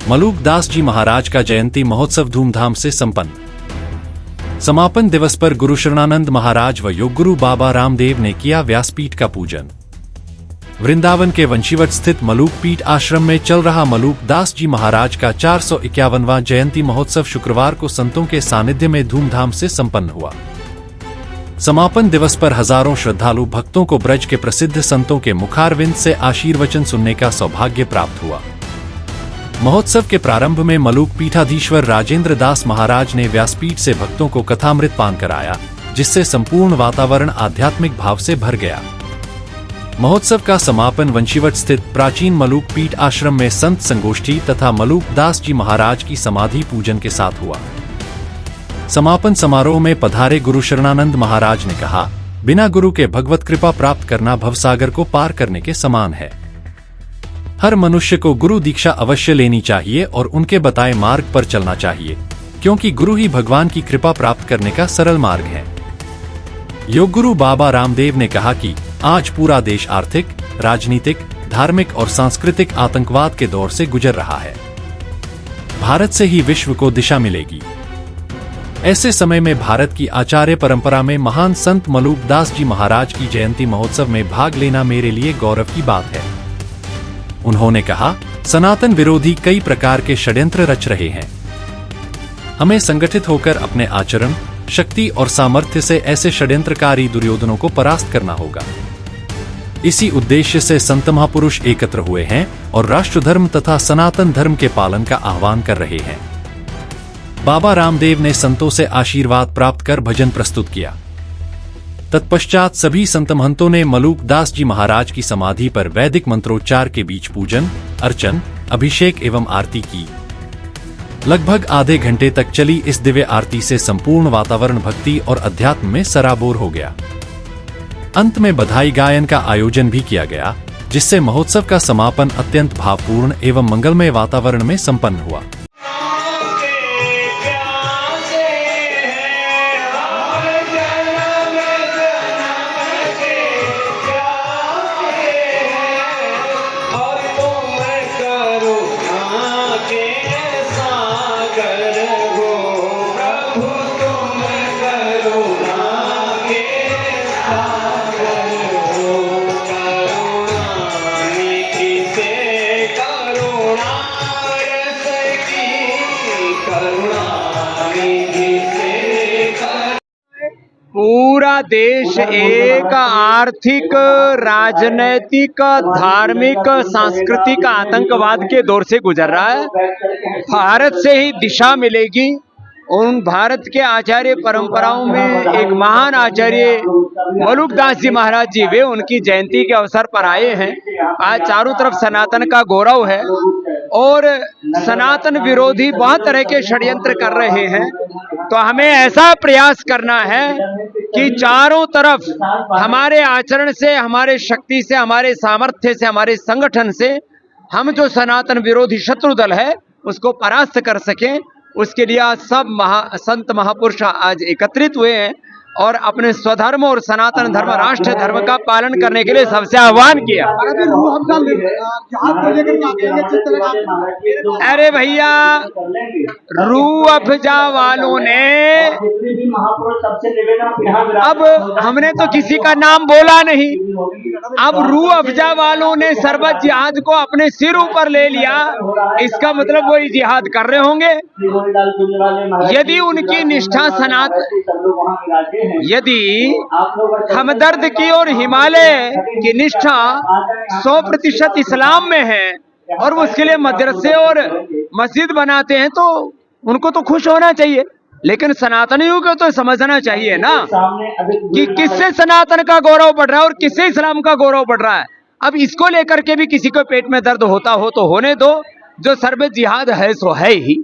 मलूक दास जी महाराज का जयंती महोत्सव धूमधाम से संपन्न। समापन दिवस पर गुरु शरणानंद महाराज व योग गुरु बाबा रामदेव ने किया व्यासपीठ का पूजन। वृंदावन के वंशीवट स्थित मलूक पीठ आश्रम में चल रहा मलूक दास जी महाराज का 451वां जयंती महोत्सव शुक्रवार को संतों के सानिध्य में धूमधाम से संपन्न हुआ। समापन दिवस पर हजारों श्रद्धालु भक्तों को ब्रज के प्रसिद्ध संतों के मुखारविंद से आशीर्वचन सुनने का सौभाग्य प्राप्त हुआ। महोत्सव के प्रारंभ में मलूक पीठाधीश्वर राजेंद्र दास महाराज ने व्यासपीठ से भक्तों को कथामृत पान कराया, जिससे संपूर्ण वातावरण आध्यात्मिक भाव से भर गया। महोत्सव का समापन वंशीवट स्थित प्राचीन मलूक पीठ आश्रम में संत संगोष्ठी तथा मलूक दास जी महाराज की समाधि पूजन के साथ हुआ। समापन समारोह में पधारे गुरु शरणानंद महाराज ने कहा, बिना गुरु के भगवत कृपा प्राप्त करना भवसागर को पार करने के समान है। हर मनुष्य को गुरु दीक्षा अवश्य लेनी चाहिए और उनके बताए मार्ग पर चलना चाहिए, क्योंकि गुरु ही भगवान की कृपा प्राप्त करने का सरल मार्ग है। योग गुरु बाबा रामदेव ने कहा कि आज पूरा देश आर्थिक, राजनीतिक, धार्मिक और सांस्कृतिक आतंकवाद के दौर से गुजर रहा है। भारत से ही विश्व को दिशा मिलेगी। ऐसे समय में भारत की आचार्य परंपरा में महान संत मलूक दास जी महाराज की जयंती महोत्सव में भाग लेना मेरे लिए गौरव की बात है। उन्होंने कहा, सनातन विरोधी कई प्रकार के षड्यंत्र रच रहे हैं। हमें संगठित होकर अपने आचरण, शक्ति और सामर्थ्य से ऐसे षड्यंत्रकारी दुर्योधनों को परास्त करना होगा। इसी उद्देश्य से संत महापुरुष एकत्र हुए हैं और राष्ट्र धर्म तथा सनातन धर्म के पालन का आह्वान कर रहे हैं। बाबा रामदेव ने संतों से आशीर्वाद प्राप्त कर भजन प्रस्तुत किया। तत्पश्चात सभी संत महंतों ने मलूक दास जी महाराज की समाधि पर वैदिक मंत्रोच्चार के बीच पूजन, अर्चन, अभिषेक एवं आरती की। लगभग आधे घंटे तक चली इस दिव्य आरती से संपूर्ण वातावरण भक्ति और अध्यात्म में सराबोर हो गया। अंत में बधाई गायन का आयोजन भी किया गया, जिससे महोत्सव का समापन अत्यंत भावपूर्ण एवं मंगलमय वातावरण में संपन्न हुआ। पूरा देश एक आर्थिक, राजनैतिक, धार्मिक, सांस्कृतिक आतंकवाद के दौर से गुजर रहा है। भारत से ही दिशा मिलेगी। उन भारत के आचार्य परंपराओं में एक महान आचार्य मलूक दास जी महाराज जी, वे उनकी जयंती के अवसर पर आए हैं। आज चारों तरफ सनातन का गौरव है और सनातन विरोधी बहुत तरह के षड्यंत्र कर रहे हैं। तो हमें ऐसा प्रयास करना है कि चारों तरफ हमारे आचरण से, हमारे शक्ति से, हमारे सामर्थ्य से, हमारे संगठन से हम जो सनातन विरोधी शत्रु दल है उसको परास्त कर सकें। उसके लिए आज सब संत महापुरुष आज एकत्रित हुए हैं और अपने स्वधर्म और सनातन धर्म, राष्ट्र धर्म का पालन करने के लिए सबसे आह्वान किया। अरे भैया, रूह अफ़ज़ा वालों ने, अब हमने तो किसी का नाम बोला नहीं, अब रूह अफ़ज़ा वालों ने सरबत जिहाद को अपने सिर ऊपर ले लिया। इसका मतलब वो जिहाद कर रहे होंगे। यदि उनकी निष्ठा यदि हमदर्द की और हिमालय की निष्ठा 100% इस्लाम में है और वो उसके लिए मदरसे और मस्जिद बनाते हैं, तो उनको तो खुश होना चाहिए। लेकिन सनातनियों को तो समझना चाहिए ना कि किससे सनातन का गौरव बढ़ रहा है और किससे इस्लाम का गौरव बढ़ रहा है। अब इसको लेकर के भी किसी को पेट में दर्द होता हो तो होने दो। जो सर्ब जिहाद है सो है ही।